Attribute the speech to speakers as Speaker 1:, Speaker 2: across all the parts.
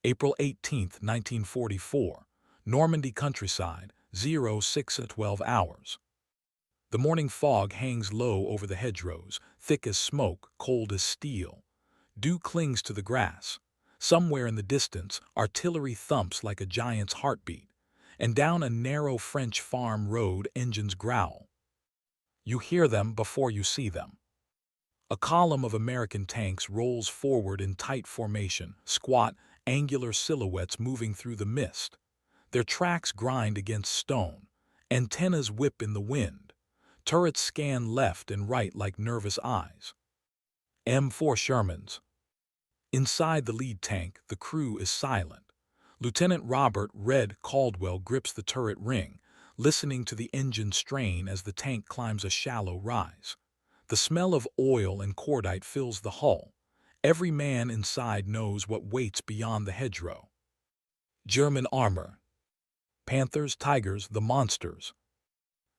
Speaker 1: April 18, 1944, Normandy countryside, 06:12 hours. The morning fog hangs low over the hedgerows, thick as smoke, cold as steel. Dew clings to the grass. Somewhere in the distance, artillery thumps like a giant's heartbeat, and down a narrow French farm road engines growl. You hear them before you see them. A column of American tanks rolls forward in tight formation, squat, angular silhouettes moving through the mist. Their tracks grind against stone. Antennas whip in the wind. Turrets scan left and right like nervous eyes. M4 Shermans. Inside the lead tank, the crew is silent. Lieutenant Robert "Red" Caldwell grips the turret ring, listening to the engine strain as the tank climbs a shallow rise. The smell of oil and cordite fills the hull. Every man inside knows what waits beyond the hedgerow. German armor. Panthers, Tigers, the monsters.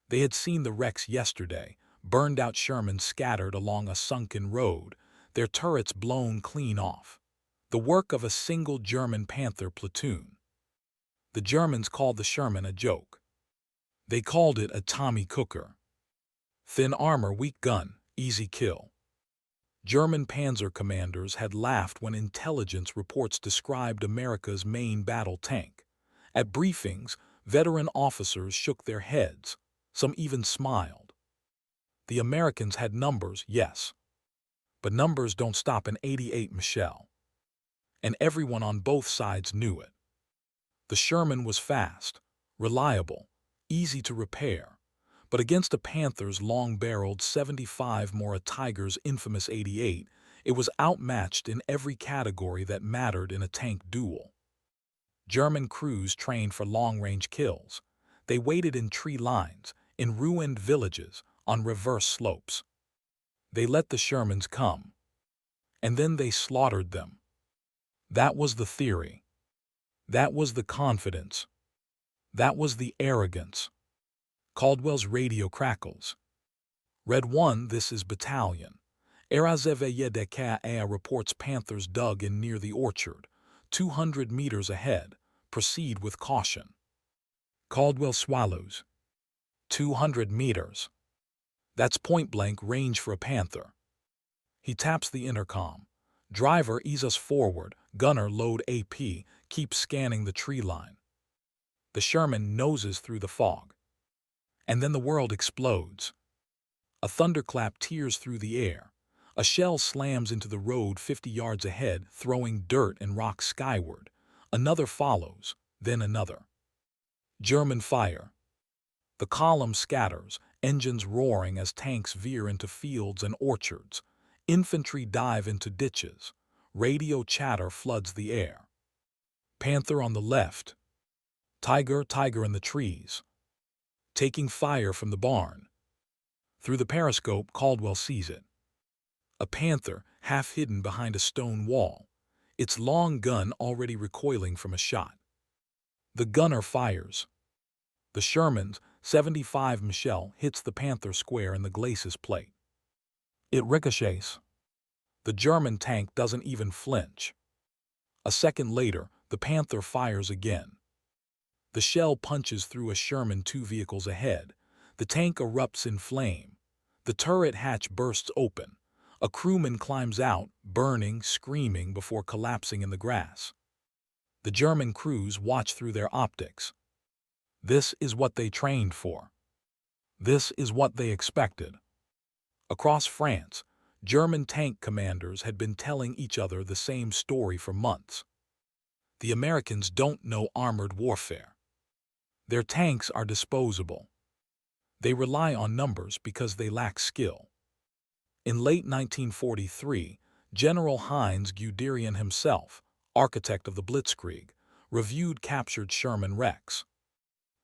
Speaker 1: They had seen the wrecks yesterday, burned-out Shermans scattered along a sunken road, their turrets blown clean off. The work of a single German Panther platoon. The Germans called the Sherman a joke. They called it a Tommy Cooker. Thin armor, weak gun, easy kill. German Panzer commanders had laughed when intelligence reports described America's main battle tank. At briefings, veteran officers shook their heads. Some even smiled. The Americans had numbers, yes. But numbers don't stop in 88 Michelle. And everyone on both sides knew it. The Sherman was fast, reliable, easy to repair. But against a Panther's long-barreled 75 more a Tiger's infamous 88, it was outmatched in every category that mattered in a tank duel. German crews trained for long-range kills. They waited in tree lines, in ruined villages, on reverse slopes. They let the Shermans come. And then they slaughtered them. That was the theory. That was the confidence. That was the arrogance. Caldwell's radio crackles. Red 1, this is battalion. WWII reports Panthers dug in near the orchard, 200 meters ahead. Proceed with caution. Caldwell swallows. 200 meters. That's point-blank range for a Panther. He taps the intercom. Driver, ease us forward. Gunner, load AP. Keep scanning the tree line. The Sherman noses through the fog. And then the world explodes. A thunderclap tears through the air. A shell slams into the road 50 yards ahead, throwing dirt and rocks skyward. Another follows, then another. German fire. The column scatters, engines roaring as tanks veer into fields and orchards. Infantry dive into ditches. Radio chatter floods the air. Panther on the left. Tiger in the trees. Taking fire from the barn. Through the periscope, Caldwell sees it. A Panther, half hidden behind a stone wall, its long gun already recoiling from a shot. The gunner fires. The Sherman's 75 Michelle hits the Panther square in the glacis plate. It ricochets. The German tank doesn't even flinch. A second later, the Panther fires again. The shell punches through a Sherman 2 vehicles ahead. The tank erupts in flame. The turret hatch bursts open. A crewman climbs out, burning, screaming before collapsing in the grass. The German crews watch through their optics. This is what they trained for. This is what they expected. Across France, German tank commanders had been telling each other the same story for months. The Americans don't know armored warfare. Their tanks are disposable. They rely on numbers because they lack skill. In late 1943, General Heinz Guderian himself, architect of the Blitzkrieg, reviewed captured Sherman wrecks.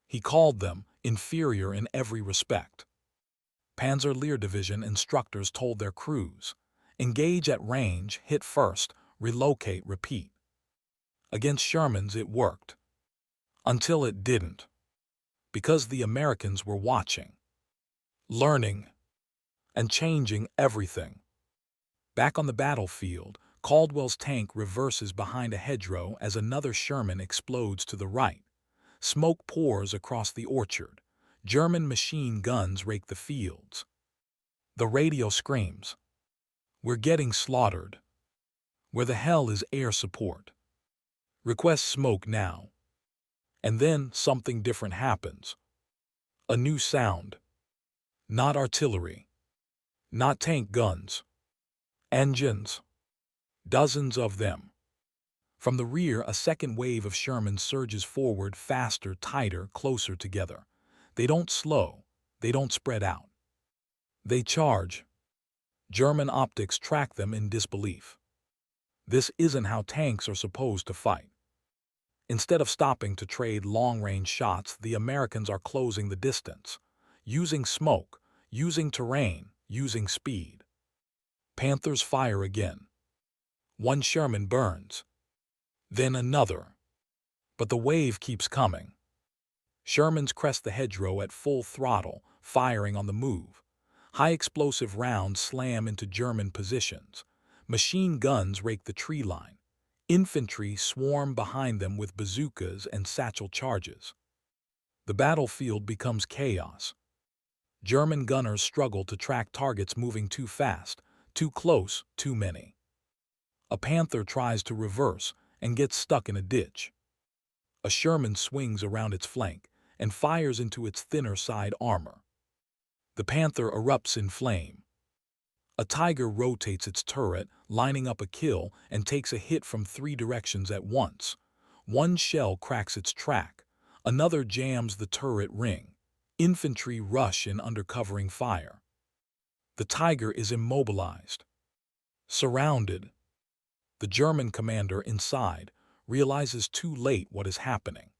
Speaker 1: He called them inferior in every respect. Panzer Lehr Division instructors told their crews, engage at range, hit first, relocate, repeat. Against Shermans it worked. Until it didn't. Because the Americans were watching, learning, and changing everything. Back on the battlefield, Caldwell's tank reverses behind a hedgerow as another Sherman explodes to the right. Smoke pours across the orchard. German machine guns rake the fields. The radio screams, "We're getting slaughtered. Where the hell is air support? Request smoke now." And then something different happens. A new sound. Not artillery. Not tank guns. Engines. Dozens of them. From the rear, a second wave of Shermans surges forward, faster, tighter, closer together. They don't slow. They don't spread out. They charge. German optics track them in disbelief. This isn't how tanks are supposed to fight. Instead of stopping to trade long-range shots, the Americans are closing the distance, using smoke, using terrain, using speed. Panthers fire again. One Sherman burns. Then another. But the wave keeps coming. Shermans crest the hedgerow at full throttle, firing on the move. High-explosive rounds slam into German positions. Machine guns rake the tree line. Infantry swarm behind them with bazookas and satchel charges. The battlefield becomes chaos. German gunners struggle to track targets moving too fast, too close, too many. A Panther tries to reverse and gets stuck in a ditch. A Sherman swings around its flank and fires into its thinner side armor. The Panther erupts in flame. A Tiger rotates its turret, lining up a kill, and takes a hit from 3 directions at once. One shell cracks its track. Another jams the turret ring. Infantry rush in under covering fire. The Tiger is immobilized. Surrounded. The German commander inside realizes too late what is happening.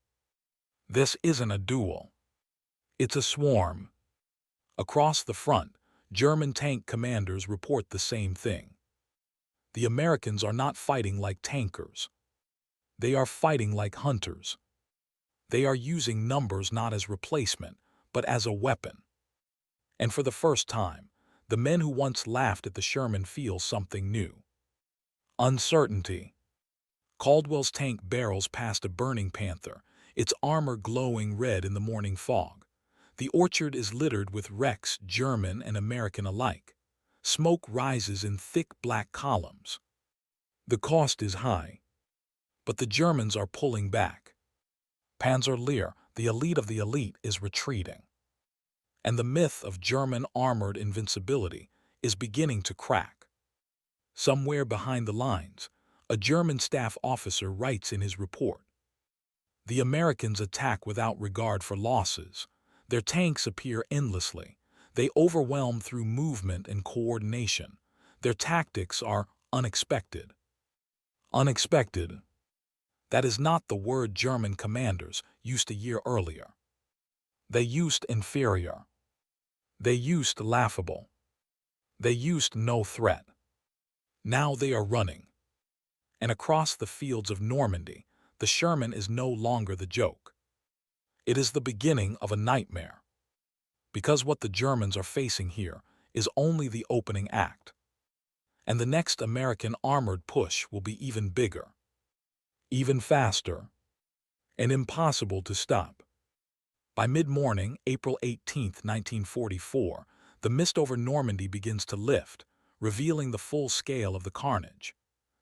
Speaker 1: This isn't a duel. It's a swarm. Across the front, German tank commanders report the same thing. The Americans are not fighting like tankers. They are fighting like hunters. They are using numbers not as replacement, but as a weapon. And for the first time, the men who once laughed at the Sherman feel something new. Uncertainty. Caldwell's tank barrels past a burning Panther, its armor glowing red in the morning fog. The orchard is littered with wrecks, German and American alike. Smoke rises in thick black columns. The cost is high. But the Germans are pulling back. Panzer Lehr, the elite of the elite, is retreating. And the myth of German armored invincibility is beginning to crack. Somewhere behind the lines, a German staff officer writes in his report, "The Americans attack without regard for losses. Their tanks appear endlessly. They overwhelm through movement and coordination. Their tactics are unexpected." Unexpected. That is not the word German commanders used a year earlier. They used inferior. They used laughable. They used no threat. Now they are running. And across the fields of Normandy, the Sherman is no longer the joke. It is the beginning of a nightmare. Because what the Germans are facing here is only the opening act. And the next American armored push will be even bigger, even faster, and impossible to stop. By mid-morning, April 18, 1944, the mist over Normandy begins to lift, revealing the full scale of the carnage.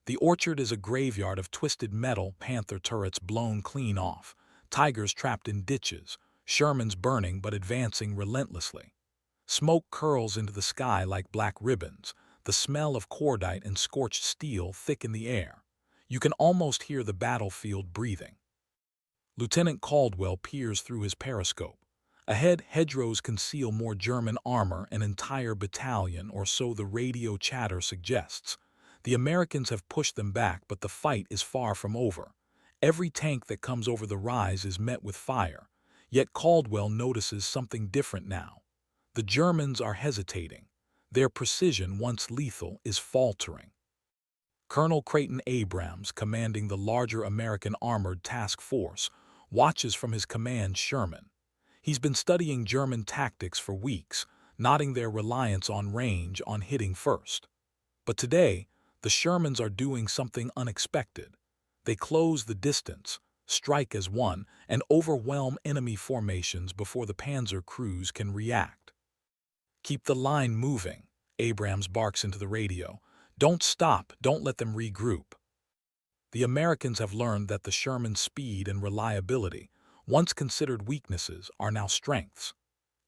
Speaker 1: The orchard is a graveyard of twisted metal, Panther turrets blown clean off, Tigers trapped in ditches, Shermans burning but advancing relentlessly. Smoke curls into the sky like black ribbons, the smell of cordite and scorched steel thick in the air. You can almost hear the battlefield breathing. Lieutenant Caldwell peers through his periscope. Ahead, hedgerows conceal more German armor, an entire battalion, or so the radio chatter suggests. The Americans have pushed them back, but the fight is far from over. Every tank that comes over the rise is met with fire. Yet Caldwell notices something different now. The Germans are hesitating. Their precision, once lethal, is faltering. Colonel Creighton Abrams, commanding the larger American Armored Task Force, watches from his command Sherman. He's been studying German tactics for weeks, noting their reliance on range, on hitting first. But today, The Shermans are doing something unexpected. They close the distance, strike as one, and overwhelm enemy formations before the Panzer crews can react. "Keep the line moving," Abrams barks into the radio. "Don't stop, don't let them regroup." The Americans have learned that the Sherman's speed and reliability, once considered weaknesses, are now strengths.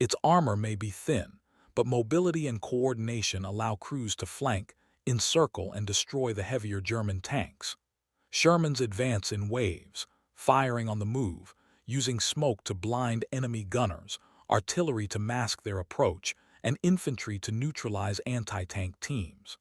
Speaker 1: Its armor may be thin, but mobility and coordination allow crews to flank, encircle, and destroy the heavier German tanks. Shermans advance in waves, firing on the move, using smoke to blind enemy gunners, artillery to mask their approach, and infantry to neutralize anti-tank teams.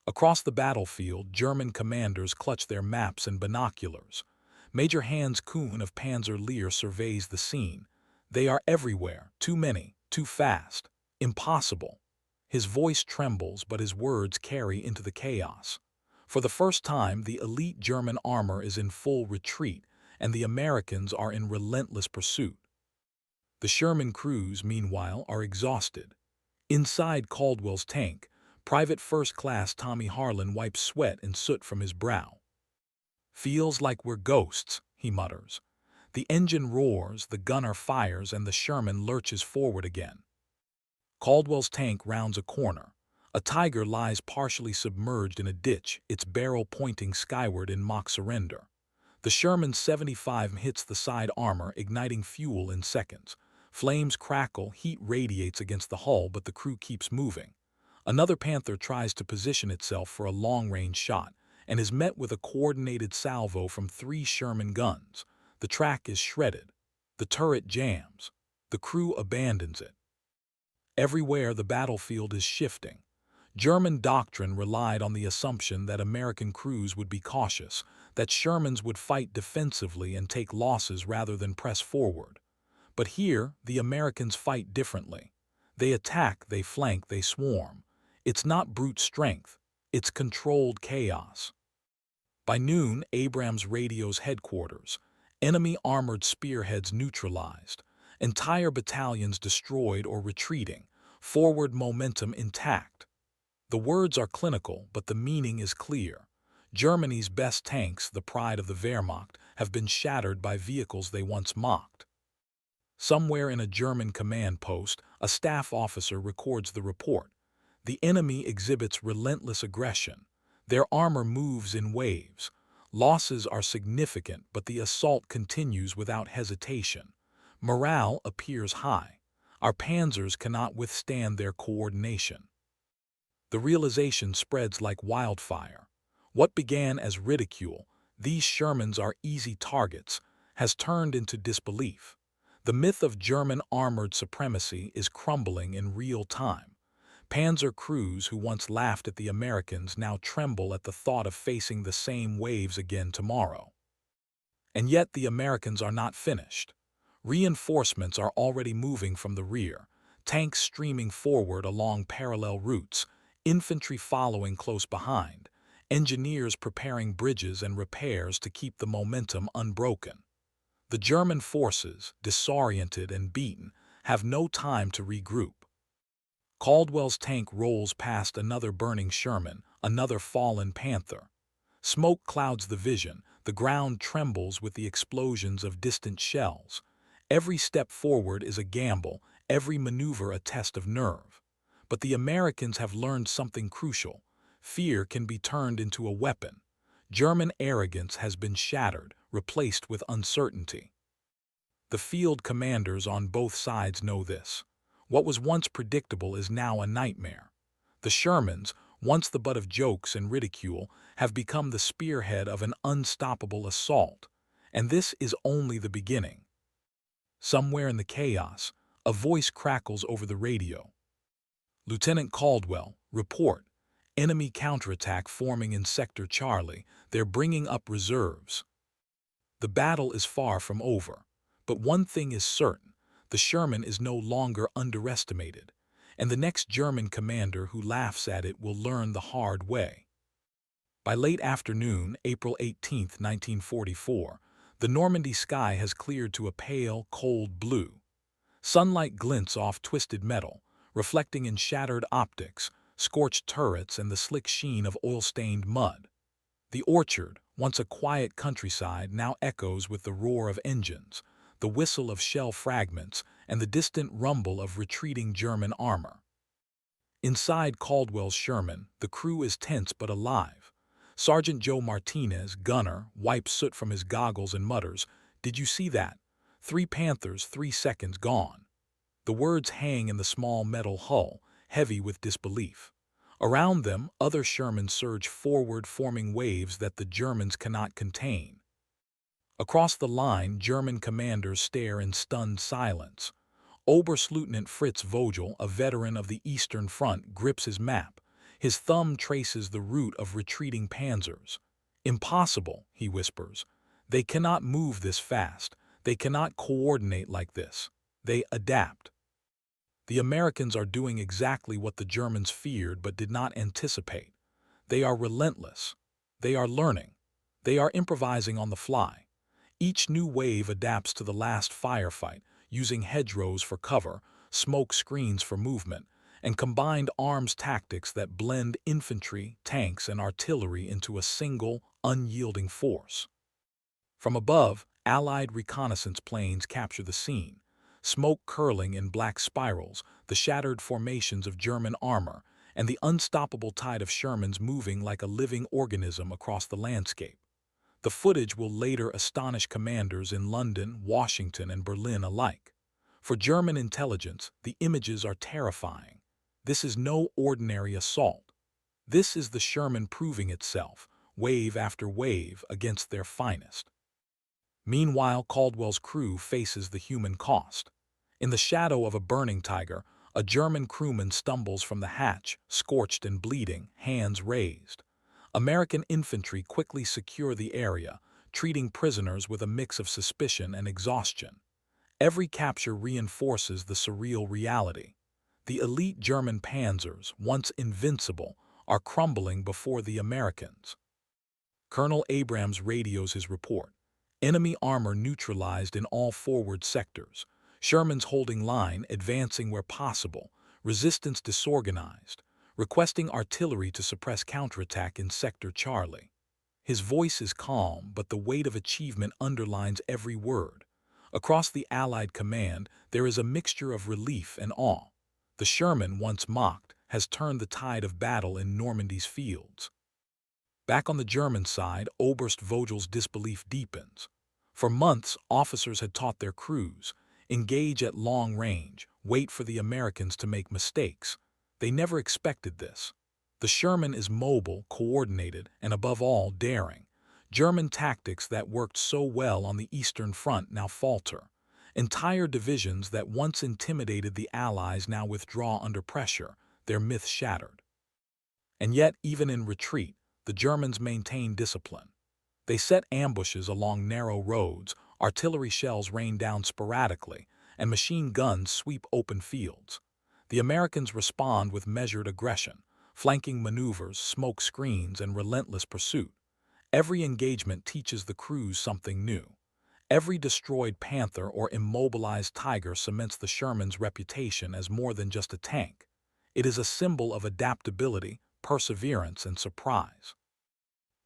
Speaker 1: Across the battlefield, German commanders clutch their maps and binoculars. Major Hans Kuhn of Panzer Lehr surveys the scene. "They are everywhere, too many, too fast, impossible." His voice trembles, but his words carry into the chaos. For the first time, the elite German armor is in full retreat, and the Americans are in relentless pursuit. The Sherman crews, meanwhile, are exhausted. Inside Caldwell's tank, Private First Class Tommy Harlan wipes sweat and soot from his brow. "Feels like we're ghosts," he mutters. The engine roars, the gunner fires, and the Sherman lurches forward again. Caldwell's tank rounds a corner. A Tiger lies partially submerged in a ditch, its barrel pointing skyward in mock surrender. The Sherman's 75 hits the side armor, igniting fuel in seconds. Flames crackle, heat radiates against the hull, but the crew keeps moving. Another Panther tries to position itself for a long-range shot, and is met with a coordinated salvo from 3 Sherman guns. The track is shredded. The turret jams. The crew abandons it. Everywhere the battlefield is shifting. German doctrine relied on the assumption that American crews would be cautious, that Shermans would fight defensively and take losses rather than press forward. But here, the Americans fight differently. They attack, they flank, they swarm. It's not brute strength, it's controlled chaos. By noon, Abrams radios headquarters. Enemy armored spearheads neutralized. Entire battalions destroyed or retreating. Forward momentum intact. The words are clinical, but the meaning is clear. Germany's best tanks, the pride of the Wehrmacht, have been shattered by vehicles they once mocked. Somewhere in a German command post, a staff officer records the report. The enemy exhibits relentless aggression. Their armor moves in waves. Losses are significant, but the assault continues without hesitation. Morale appears high. Our Panzers cannot withstand their coordination. The realization spreads like wildfire. What began as ridicule, "These Shermans are easy targets," has turned into disbelief. The myth of German armored supremacy is crumbling in real time. Panzer crews who once laughed at the Americans now tremble at the thought of facing the same waves again tomorrow. And yet the Americans are not finished. Reinforcements are already moving from the rear, tanks streaming forward along parallel routes, infantry following close behind, engineers preparing bridges and repairs to keep the momentum unbroken. The German forces, disoriented and beaten, have no time to regroup. Caldwell's tank rolls past another burning Sherman, another fallen Panther. Smoke clouds the vision, the ground trembles with the explosions of distant shells. Every step forward is a gamble, every maneuver a test of nerve. But the Americans have learned something crucial. Fear can be turned into a weapon. German arrogance has been shattered, replaced with uncertainty. The field commanders on both sides know this. What was once predictable is now a nightmare. The Shermans, once the butt of jokes and ridicule, have become the spearhead of an unstoppable assault. And this is only the beginning. Somewhere in the chaos, a voice crackles over the radio. "Lieutenant Caldwell, report. Enemy counterattack forming in Sector Charlie. They're bringing up reserves." The battle is far from over. But one thing is certain. The Sherman is no longer underestimated, and the next German commander who laughs at it will learn the hard way. By late afternoon, April 18, 1944, the Normandy sky has cleared to a pale, cold blue. Sunlight glints off twisted metal, reflecting in shattered optics, scorched turrets and the slick sheen of oil-stained mud. The orchard, once a quiet countryside, now echoes with the roar of engines, the whistle of shell fragments, and the distant rumble of retreating German armor. Inside Caldwell's Sherman, the crew is tense but alive. Sergeant Joe Martinez, gunner, wipes soot from his goggles and mutters, "Did you see that? 3 Panthers, 3 seconds gone." The words hang in the small metal hull, heavy with disbelief. Around them, other Shermans surge forward, forming waves that the Germans cannot contain. Across the line, German commanders stare in stunned silence. Oberstleutnant Fritz Vogel, a veteran of the Eastern Front, grips his map. His thumb traces the route of retreating panzers. "Impossible," he whispers. "They cannot move this fast. They cannot coordinate like this. They adapt." The Americans are doing exactly what the Germans feared but did not anticipate. They are relentless. They are learning. They are improvising on the fly. Each new wave adapts to the last firefight, using hedgerows for cover, smoke screens for movement, and combined arms tactics that blend infantry, tanks, and artillery into a single, unyielding force. From above, Allied reconnaissance planes capture the scene, smoke curling in black spirals, the shattered formations of German armor, and the unstoppable tide of Shermans moving like a living organism across the landscape. The footage will later astonish commanders in London, Washington, and Berlin alike. For German intelligence, the images are terrifying. This is no ordinary assault. This is the Sherman proving itself, wave after wave, against their finest. Meanwhile, Caldwell's crew faces the human cost. In the shadow of a burning Tiger, a German crewman stumbles from the hatch, scorched and bleeding, hands raised. American infantry quickly secure the area, treating prisoners with a mix of suspicion and exhaustion. Every capture reinforces the surreal reality. The elite German Panzers, once invincible, are crumbling before the Americans. Colonel Abrams radios his report. Enemy armor neutralized in all forward sectors. Shermans holding line, advancing where possible. Resistance disorganized, requesting artillery to suppress counterattack in Sector Charlie. His voice is calm, but the weight of achievement underlines every word. Across the Allied command, there is a mixture of relief and awe. The Sherman, once mocked, has turned the tide of battle in Normandy's fields. Back on the German side, Oberst Vogel's disbelief deepens. For months, officers had taught their crews, engage at long range, wait for the Americans to make mistakes. They never expected this. The Sherman is mobile, coordinated, and above all, daring. German tactics that worked so well on the Eastern Front now falter. Entire divisions that once intimidated the Allies now withdraw under pressure, their myth shattered. And yet, even in retreat, the Germans maintain discipline. They set ambushes along narrow roads, artillery shells rain down sporadically, and machine guns sweep open fields. The Americans respond with measured aggression, flanking maneuvers, smoke screens, and relentless pursuit. Every engagement teaches the crews something new. Every destroyed Panther or immobilized Tiger cements the Sherman's reputation as more than just a tank. It is a symbol of adaptability, perseverance, and surprise.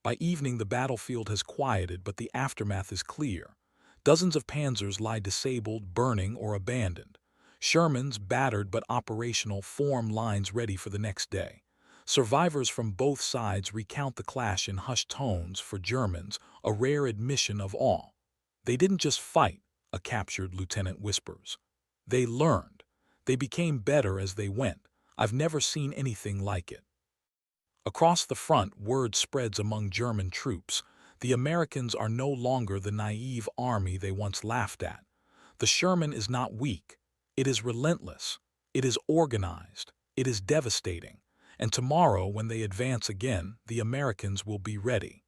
Speaker 1: By evening, the battlefield has quieted, but the aftermath is clear. Dozens of Panzers lie disabled, burning, or abandoned. Shermans, battered but operational, form lines ready for the next day. Survivors from both sides recount the clash in hushed tones. For Germans, a rare admission of awe. They didn't just fight, a captured lieutenant whispers. They learned. They became better as they went. I've never seen anything like it. Across the front, word spreads among German troops. The Americans are no longer the naive army they once laughed at. The Sherman is not weak. It is relentless. It is organized. It is devastating. And tomorrow, when they advance again, the Americans will be ready.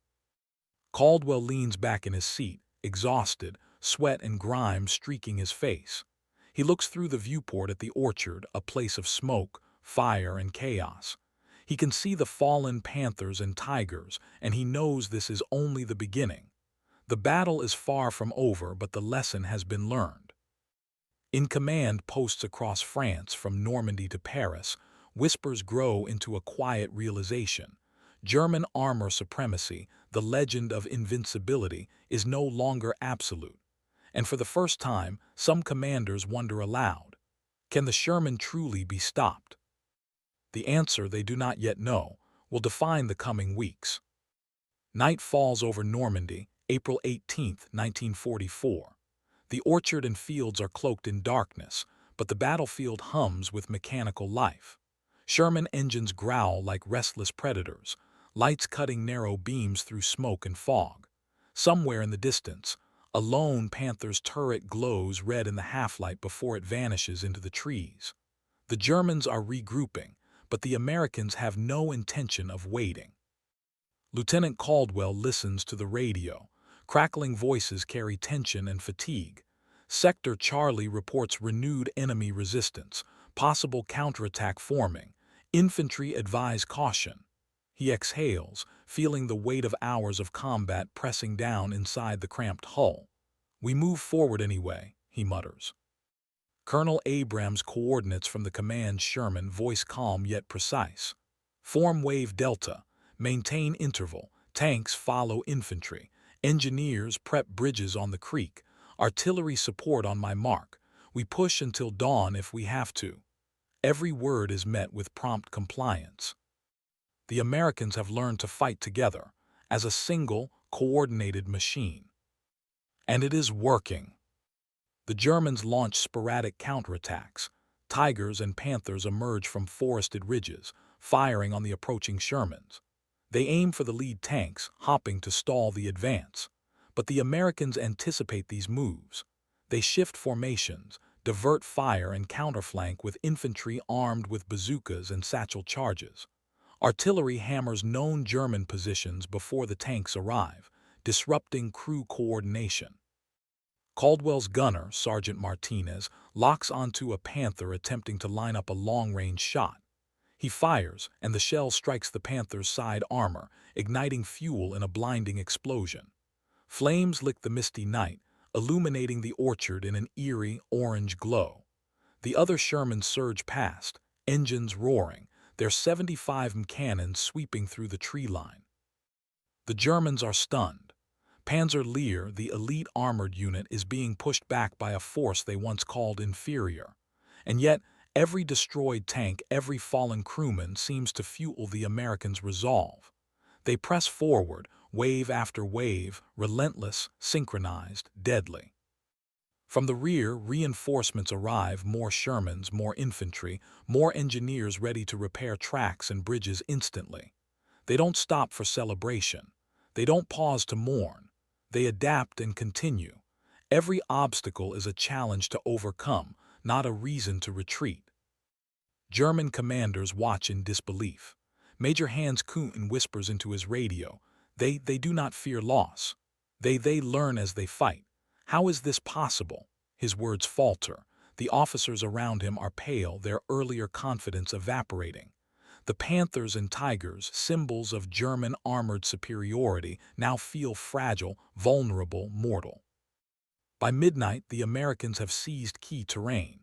Speaker 1: Caldwell leans back in his seat, exhausted, sweat and grime streaking his face. He looks through the viewport at the orchard, a place of smoke, fire, and chaos. He can see the fallen Panthers and Tigers, and he knows this is only the beginning. The battle is far from over, but the lesson has been learned. In command posts across France, from Normandy to Paris, whispers grow into a quiet realization. German armor supremacy, the legend of invincibility, is no longer absolute. And for the first time, some commanders wonder aloud, can the Sherman truly be stopped? The answer they do not yet know will define the coming weeks. Night falls over Normandy, April 18, 1944. The orchard and fields are cloaked in darkness, but the battlefield hums with mechanical life. Sherman engines growl like restless predators, lights cutting narrow beams through smoke and fog. Somewhere in the distance, a lone Panther's turret glows red in the half-light before it vanishes into the trees. The Germans are regrouping, but the Americans have no intention of waiting. Lieutenant Caldwell listens to the radio. Crackling voices carry tension and fatigue. Sector Charlie reports renewed enemy resistance, possible counterattack forming. Infantry advise caution. He exhales, feeling the weight of hours of combat pressing down inside the cramped hull. We move forward anyway, he mutters. Colonel Abrams' coordinates from the command Sherman, voice calm yet precise. Form wave delta, maintain interval, tanks follow infantry, engineers prep bridges on the creek, artillery support on my mark. We push until dawn if we have to. Every word is met with prompt compliance. The Americans have learned to fight together, as a single, coordinated machine. And it is working. The Germans launch sporadic counterattacks. Tigers and Panthers emerge from forested ridges, firing on the approaching Shermans. They aim for the lead tanks, hopping to stall the advance. But the Americans anticipate these moves. They shift formations, divert fire and counterflank with infantry armed with bazookas and satchel charges. Artillery hammers known German positions before the tanks arrive, disrupting crew coordination. Caldwell's gunner, Sergeant Martinez, locks onto a Panther attempting to line up a long-range shot. He fires, and the shell strikes the Panther's side armor, igniting fuel in a blinding explosion. Flames lick the misty night, illuminating the orchard in an eerie orange glow. The other Shermans surge past, engines roaring, their 75 cannons sweeping through the tree line. The Germans are stunned. Panzer Lehr, the elite armored unit, is being pushed back by a force they once called inferior. And yet, every destroyed tank, every fallen crewman seems to fuel the Americans' resolve. They press forward, wave after wave, relentless, synchronized, deadly. From the rear, reinforcements arrive, more Shermans, more infantry, more engineers ready to repair tracks and bridges instantly. They don't stop for celebration. They don't pause to mourn. They adapt and continue. Every obstacle is a challenge to overcome, not a reason to retreat. German commanders watch in disbelief. Major Hans Kuhn whispers into his radio, They do not fear loss. They learn as they fight. How is this possible? His words falter. The officers around him are pale, their earlier confidence evaporating. The Panthers and Tigers, symbols of German armored superiority, now feel fragile, vulnerable, mortal. By midnight, the Americans have seized key terrain.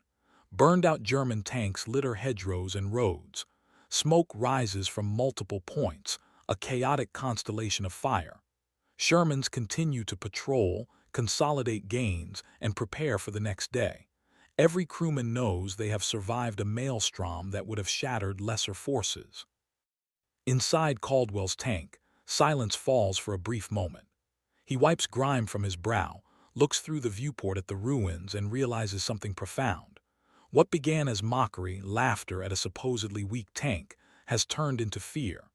Speaker 1: Burned-out German tanks litter hedgerows and roads. Smoke rises from multiple points, a chaotic constellation of fire. Shermans continue to patrol, consolidate gains, and prepare for the next day. Every crewman knows they have survived a maelstrom that would have shattered lesser forces. Inside Caldwell's tank, silence falls for a brief moment. He wipes grime from his brow, looks through the viewport at the ruins, and realizes something profound. What began as mockery, laughter at a supposedly weak tank, has turned into fear.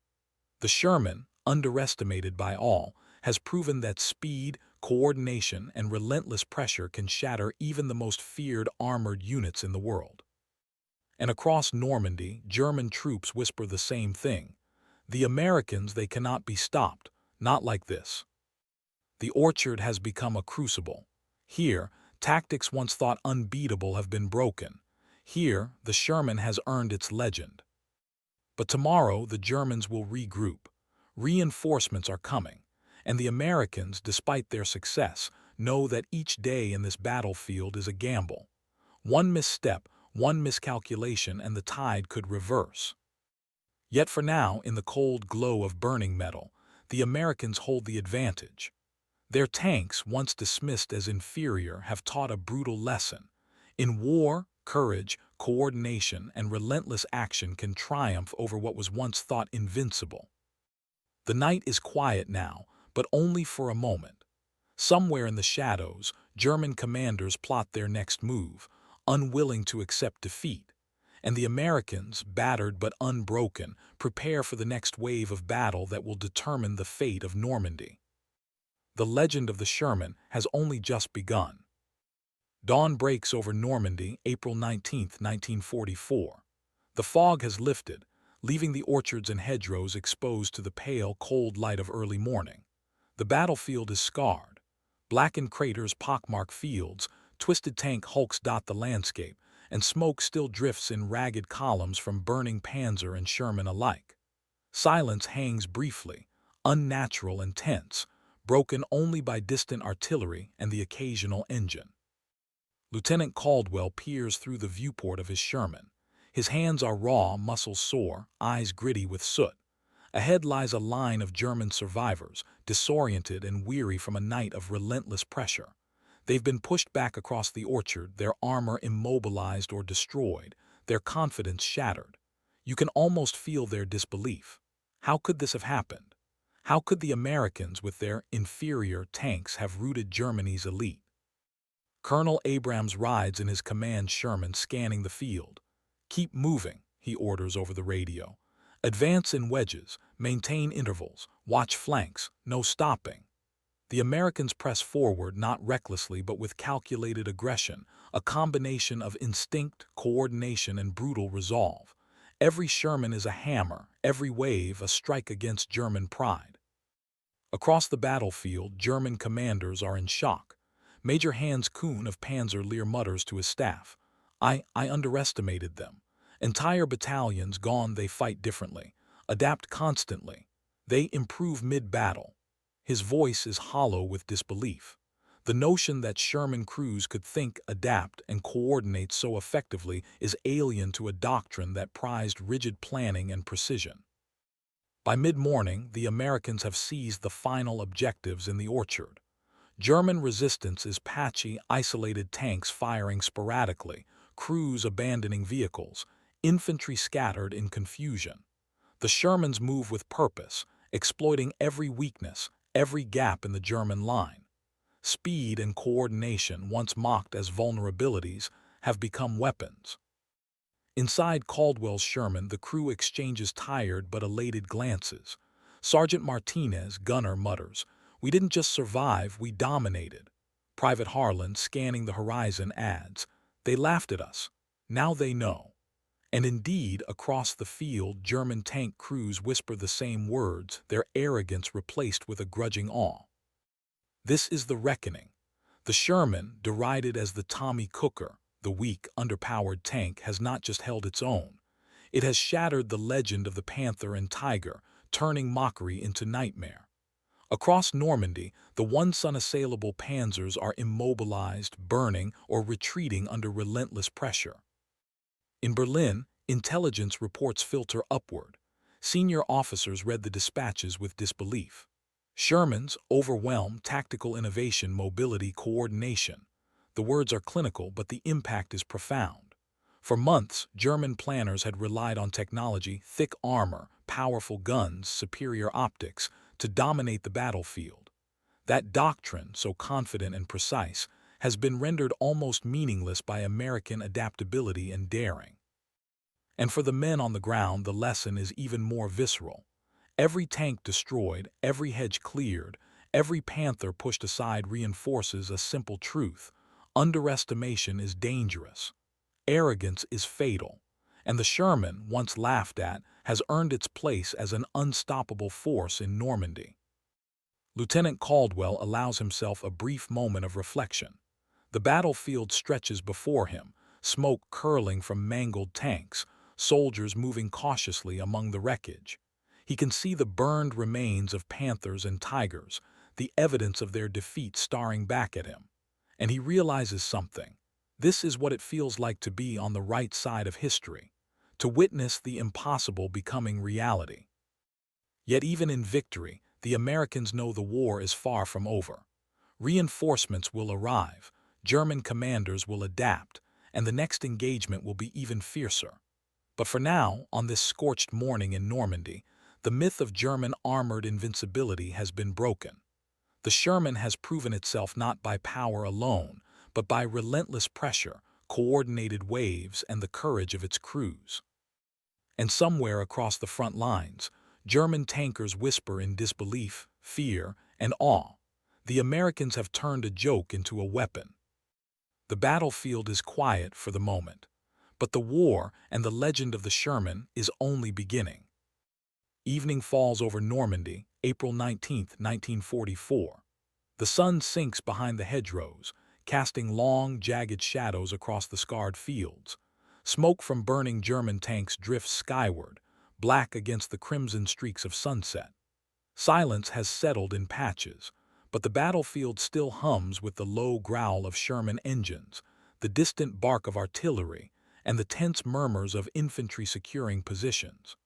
Speaker 1: The Sherman, underestimated by all, has proven that speed, coordination, and relentless pressure can shatter even the most feared armored units in the world. And across Normandy, German troops whisper the same thing. The Americans, they cannot be stopped, not like this. The orchard has become a crucible. Here, tactics once thought unbeatable have been broken. Here, the Sherman has earned its legend. But tomorrow, the Germans will regroup. Reinforcements are coming. And the Americans, despite their success, know that each day in this battlefield is a gamble. One misstep, One miscalculation and the tide could reverse. Yet for now, in the cold glow of burning metal, the Americans hold the advantage. Their tanks, once dismissed as inferior, have taught a brutal lesson. In war, courage, coordination, and relentless action can triumph over what was once thought invincible. The night is quiet now, but only for a moment. Somewhere in the shadows, German commanders plot their next move, unwilling to accept defeat. And the Americans, battered but unbroken, prepare for the next wave of battle that will determine the fate of Normandy. The legend of the Sherman has only just begun. Dawn breaks over Normandy, April 19, 1944. The fog has lifted, leaving the orchards and hedgerows exposed to the pale, cold light of early morning. The battlefield is scarred. Blackened craters pockmark fields, twisted tank hulks dot the landscape, and smoke still drifts in ragged columns from burning Panzer and Sherman alike. Silence hangs briefly, unnatural and tense, broken only by distant artillery and the occasional engine. Lieutenant Caldwell peers through the viewport of his Sherman. His hands are raw, muscles sore, eyes gritty with soot. Ahead lies a line of German survivors, disoriented and weary from a night of relentless pressure. They've been pushed back across the orchard, their armor immobilized or destroyed, their confidence shattered. You can almost feel their disbelief. How could this have happened? How could the Americans, with their inferior tanks, have routed Germany's elite? Colonel Abrams rides in his command Sherman, scanning the field. "Keep moving," he orders over the radio. "Advance in wedges, maintain intervals, watch flanks, no stopping." The Americans press forward, not recklessly but with calculated aggression, a combination of instinct, coordination, and brutal resolve. Every Sherman is a hammer, every wave a strike against German pride. Across the battlefield, German commanders are in shock. Major Hans Kuhn of Panzer mutters to his staff, I underestimated them. Entire battalions gone, they fight differently, adapt constantly. They improve mid-battle." His voice is hollow with disbelief. The notion that Sherman crews could think, adapt, and coordinate so effectively is alien to a doctrine that prized rigid planning and precision. By mid-morning, the Americans have seized the final objectives in the orchard. German resistance is patchy, isolated tanks firing sporadically, crews abandoning vehicles, infantry scattered in confusion. The Shermans move with purpose, exploiting every weakness, every gap in the German line. Speed and coordination, once mocked as vulnerabilities, have become weapons. Inside Caldwell's Sherman, the crew exchanges tired but elated glances. Sergeant Martinez, gunner, mutters, "We didn't just survive, we dominated." Private Harlan, scanning the horizon, adds, "They laughed at us. Now they know." And indeed, across the field, German tank crews whisper the same words, their arrogance replaced with a grudging awe. This is the reckoning. The Sherman, derided as the Tommy Cooker, the weak, underpowered tank, has not just held its own. It has shattered the legend of the Panther and Tiger, turning mockery into nightmare. Across Normandy, the once unassailable Panzers are immobilized, burning, or retreating under relentless pressure. In Berlin, intelligence reports filter upward. Senior officers read the dispatches with disbelief. Shermans, overwhelmed, tactical innovation, mobility, coordination. The words are clinical, but the impact is profound. For months, German planners had relied on technology, thick armor, powerful guns, superior optics, to dominate the battlefield. That doctrine, so confident and precise, has been rendered almost meaningless by American adaptability and daring. And for the men on the ground, the lesson is even more visceral. Every tank destroyed, every hedge cleared, every Panther pushed aside reinforces a simple truth: underestimation is dangerous. Arrogance is fatal. And the Sherman, once laughed at, has earned its place as an unstoppable force in Normandy. Lieutenant Caldwell allows himself a brief moment of reflection. The battlefield stretches before him, smoke curling from mangled tanks, soldiers moving cautiously among the wreckage. He can see the burned remains of Panthers and Tigers, the evidence of their defeat staring back at him. And he realizes something. This is what it feels like to be on the right side of history, to witness the impossible becoming reality. Yet even in victory, the Americans know the war is far from over. Reinforcements will arrive, German commanders will adapt, and the next engagement will be even fiercer. But for now, on this scorched morning in Normandy, the myth of German armored invincibility has been broken. The Sherman has proven itself not by power alone, but by relentless pressure, coordinated waves, and the courage of its crews. And somewhere across the front lines, German tankers whisper in disbelief, fear, and awe. The Americans have turned a joke into a weapon. The battlefield is quiet for the moment, but the war and the legend of the Sherman is only beginning. Evening falls over Normandy, April 19, 1944. The sun sinks behind the hedgerows, casting long, jagged shadows across the scarred fields. Smoke from burning German tanks drifts skyward, black against the crimson streaks of sunset. Silence has settled in patches, but the battlefield still hums with the low growl of Sherman engines, the distant bark of artillery, and the tense murmurs of infantry securing positions.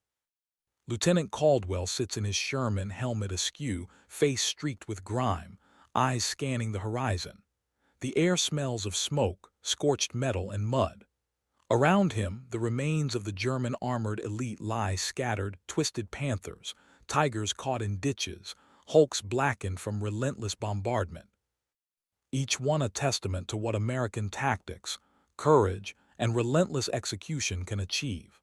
Speaker 1: Lieutenant Caldwell sits in his Sherman, helmet askew, face streaked with grime, eyes scanning the horizon. The air smells of smoke, scorched metal, and mud. Around him, the remains of the German armored elite lie scattered, twisted Panthers, Tigers caught in ditches, hulks blackened from relentless bombardment. Each one a testament to what American tactics, courage, and relentless execution can achieve.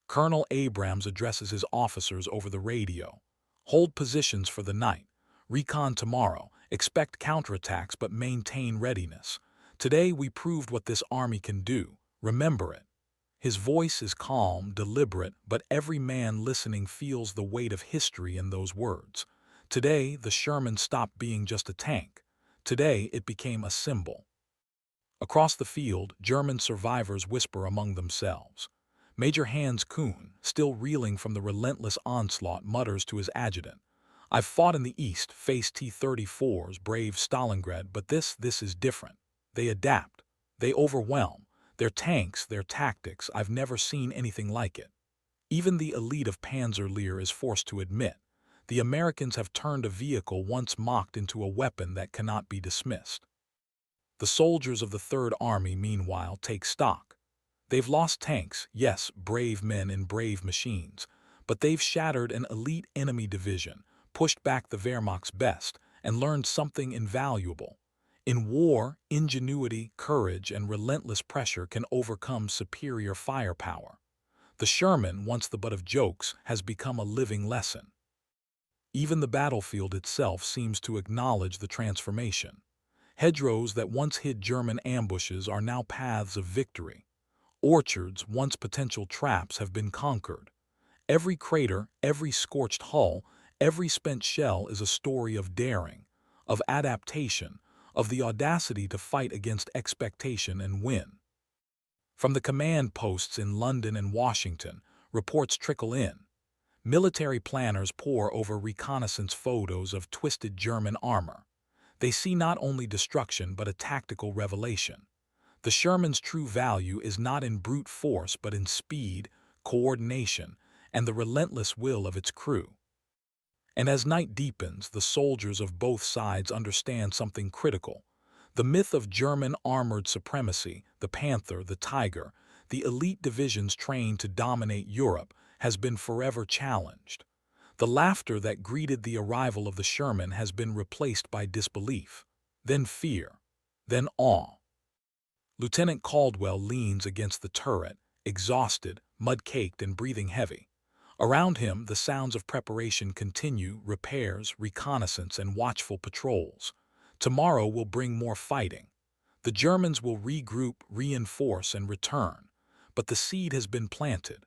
Speaker 1: Colonel Abrams addresses his officers over the radio. Hold positions for the night. Recon tomorrow. Expect counterattacks but maintain readiness. Today we proved what this army can do. Remember it. His voice is calm, deliberate, but every man listening feels the weight of history in those words. Today, the Sherman stopped being just a tank. Today, it became a symbol. Across the field, German survivors whisper among themselves. Major Hans Kuhn, still reeling from the relentless onslaught, mutters to his adjutant, "I've fought in the East, faced T-34s, brave Stalingrad, but this is different. They adapt. They overwhelm. Their tanks, their tactics, I've never seen anything like it." Even the elite of Panzer Lehr is forced to admit, the Americans have turned a vehicle once mocked into a weapon that cannot be dismissed. The soldiers of the Third Army, meanwhile, take stock. They've lost tanks, yes, brave men in brave machines, but they've shattered an elite enemy division, pushed back the Wehrmacht's best, and learned something invaluable. In war, ingenuity, courage, and relentless pressure can overcome superior firepower. The Sherman, once the butt of jokes, has become a living lesson. Even the battlefield itself seems to acknowledge the transformation. Hedgerows that once hid German ambushes are now paths of victory. Orchards, once potential traps, have been conquered. Every crater, every scorched hull, every spent shell is a story of daring, of adaptation, of the audacity to fight against expectation and win. From the command posts in London and Washington, reports trickle in. Military planners pore over reconnaissance photos of twisted German armor. They see not only destruction but a tactical revelation. The Sherman's true value is not in brute force but in speed, coordination, and the relentless will of its crew. And as night deepens, the soldiers of both sides understand something critical. The myth of German armored supremacy, the Panther, the Tiger, the elite divisions trained to dominate Europe, has been forever challenged. The laughter that greeted the arrival of the Sherman has been replaced by disbelief, then fear, then awe. Lieutenant Caldwell leans against the turret, exhausted, mud-caked, and breathing heavy. Around him, the sounds of preparation continue: repairs, reconnaissance, and watchful patrols. Tomorrow will bring more fighting. The Germans will regroup, reinforce, and return. But the seed has been planted.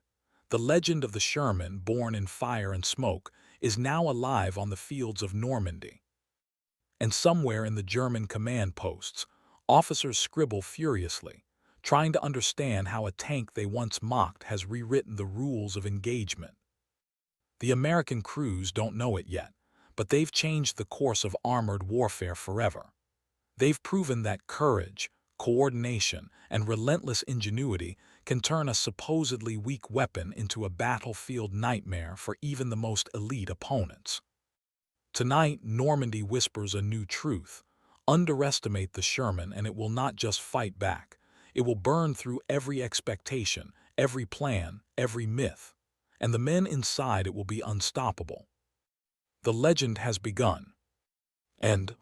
Speaker 1: The legend of the Sherman, born in fire and smoke, is now alive on the fields of Normandy. And somewhere in the German command posts, officers scribble furiously, trying to understand how a tank they once mocked has rewritten the rules of engagement. The American crews don't know it yet, but they've changed the course of armored warfare forever. They've proven that courage, coordination, and relentless ingenuity can turn a supposedly weak weapon into a battlefield nightmare for even the most elite opponents. Tonight, Normandy whispers a new truth. Underestimate the Sherman and it will not just fight back. It will burn through every expectation, every plan, every myth. And the men inside it will be unstoppable. The legend has begun. End